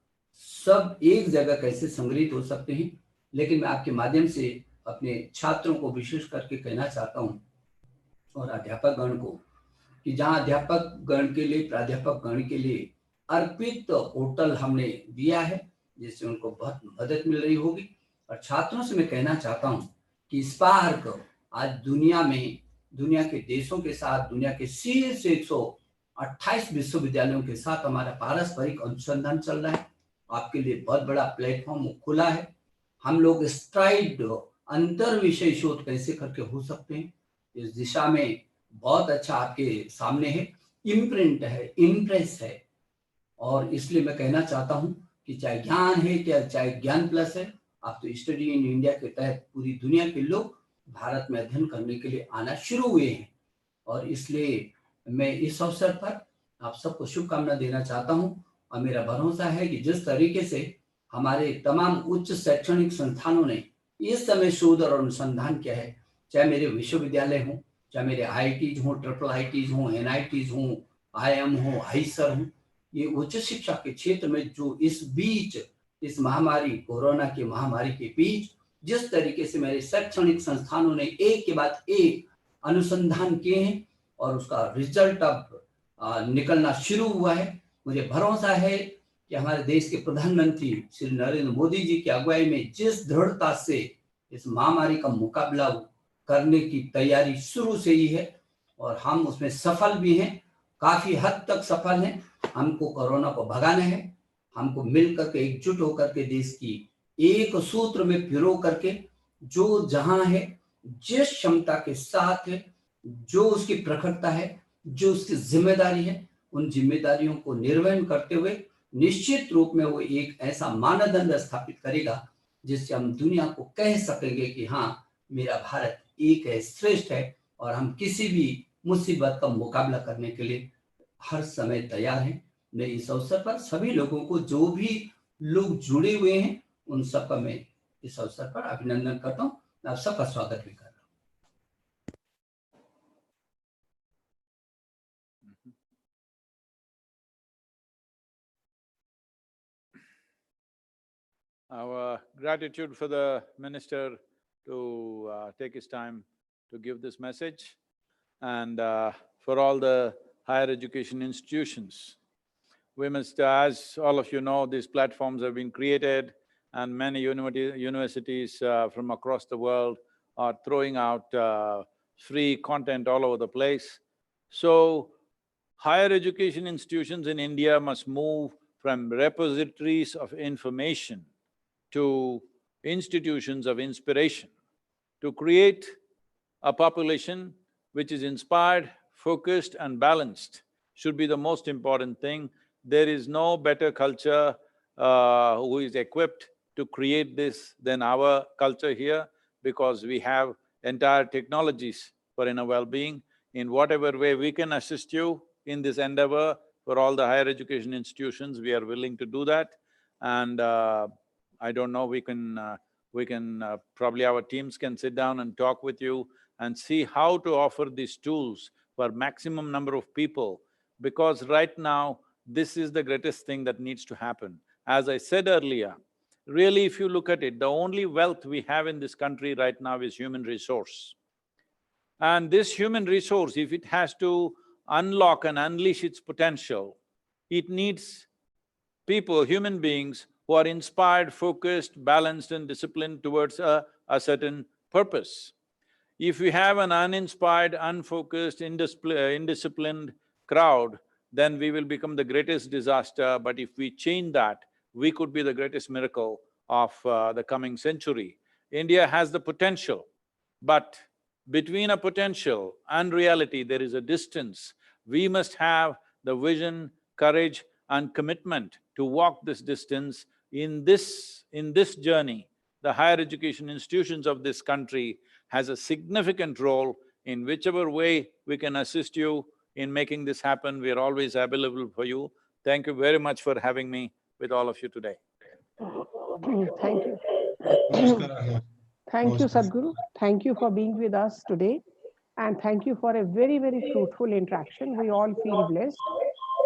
सब एक जगह कैसे संग्रहित हो सकते हैं। लेकिन मैं आपके माध्यम से अपने छात्रों को विशेष करके कहना चाहता हूँ और अध्यापक गण को कि जहाँ अध्यापक गण के लिए, प्राध्यापक गण के लिए अर्पित पोर्टल हमने दिया है, जिससे उनको बहुत मदद मिल रही होगी। और छात्रों से मैं कहना चाहता हूँ कि स्पार्क आज दुनिया में, दुनिया के देशों के साथ, दुनिया के शीर्ष 128 विश्वविद्यालयों के साथ हमारा पारस्परिक अनुसंधान चल रहा है। आपके लिए बहुत बड़ा प्लेटफॉर्म खुला है। हम लोग स्ट्राइड अंतर विषय शोध कैसे करके हो सकते हैं, इस दिशा में बहुत अच्छा आपके सामने है, इम्प्रिंट है, इम्प्रेस है। और इसलिए मैं कहना चाहता हूँ कि चाहे ज्ञान है क्या, चाहे ज्ञान प्लस है, आप तो स्टडी इन इंडिया के तहत पूरी दुनिया के लोग भारत में अध्ययन करने के लिए आना शुरू हुए हैं। और इसलिए मैं इस अवसर पर आप सबको शुभकामना देना चाहता हूँ। और मेरा भरोसा है कि जिस तरीके से हमारे तमाम उच्च शैक्षणिक संस्थानों ने इस समय शोध और अनुसंधान किया है, चाहे मेरे विश्वविद्यालय हों, चाहे मेरे IITs हों, ट्रिपल IITs हों, NITs हों, IIM हो, आईसर हो, ये उच्च शिक्षा के क्षेत्र में जो इस बीच, इस महामारी, कोरोना की महामारी के बीच जिस तरीके से मेरे शैक्षणिक संस्थानों ने एक के बाद एक अनुसंधान किए हैं और उसका रिजल्ट अब निकलना शुरू हुआ है, मुझे भरोसा है कि हमारे देश के प्रधानमंत्री श्री नरेंद्र मोदी जी की अगुवाई में जिस दृढ़ता से इस महामारी का मुकाबला करने की तैयारी शुरू से ही है और हम उसमें सफल भी हैं, काफी हद तक सफल हैं। हमको कोरोना को भगाना है, हमको मिलकर के एकजुट होकर के देश की एक सूत्र में पिरो करके जो जहां है, जिस क्षमता के साथ है, जो उसकी प्रखरता है, जो उसकी जिम्मेदारी है, उन जिम्मेदारियों को निर्वहन करते हुए निश्चित रूप में वो एक ऐसा मानदंड स्थापित करेगा जिससे हम दुनिया को कह सकेंगे कि हाँ, मेरा भारत एक है, श्रेष्ठ है और हम किसी भी मुसीबत का मुकाबला करने के लिए हर समय तैयार हैं। मैं इस अवसर पर सभी लोगों को, जो भी लोग जुड़े हुए हैं, उन सबका मैं इस अवसर पर अभिनंदन करता हूँ। आप सबका स्वागत भी कर रहा हूँ। Our gratitude for the minister to take his time to give this message, and for all the higher education institutions. We must, as all of you know, these platforms have been created and many universities from across the world are throwing out free content all over the place. So, higher education institutions in India must move from repositories of information to institutions of inspiration, to create a population which is inspired, focused and balanced should be the most important thing. There is no better culture who is equipped to create this than our culture here, because we have entire technologies for inner well-being. In whatever way we can assist you in this endeavor for all the higher education institutions, we are willing to do that. And I don't know, we can probably our teams can sit down and talk with you and see how to offer these tools for maximum number of people, because right now, this is the greatest thing that needs to happen. As I said earlier, really if you look at it, the only wealth we have in this country right now is human resource. And this human resource, if it has to unlock and unleash its potential, it needs people, human beings, who are inspired, focused, balanced and disciplined towards a certain purpose. If we have an uninspired, unfocused, indisciplined crowd, then we will become the greatest disaster. But if we change that, we could be the greatest miracle of the coming century. India has the potential, but between a potential and reality, there is a distance. We must have the vision, courage and commitment to walk this distance. In this journey, the higher education institutions of this country has a significant role. In whichever way we can assist you in making this happen, we are always available for you. Thank you very much for having me with all of you today. Thank you. Namaskar. Thank you, Namaskar. Sadhguru. Thank you for being with us today. And thank you for a very, very fruitful interaction. We all feel blessed.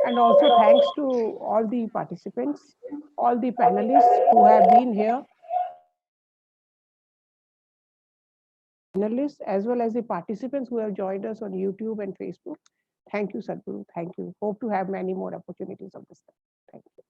And also thanks to all the participants, all the panelists who have been here, panelists as well as the participants who have joined us on YouTube and Facebook. Thank you, Sadhguru. Thank you. Hope to have many more opportunities of this. Thank you.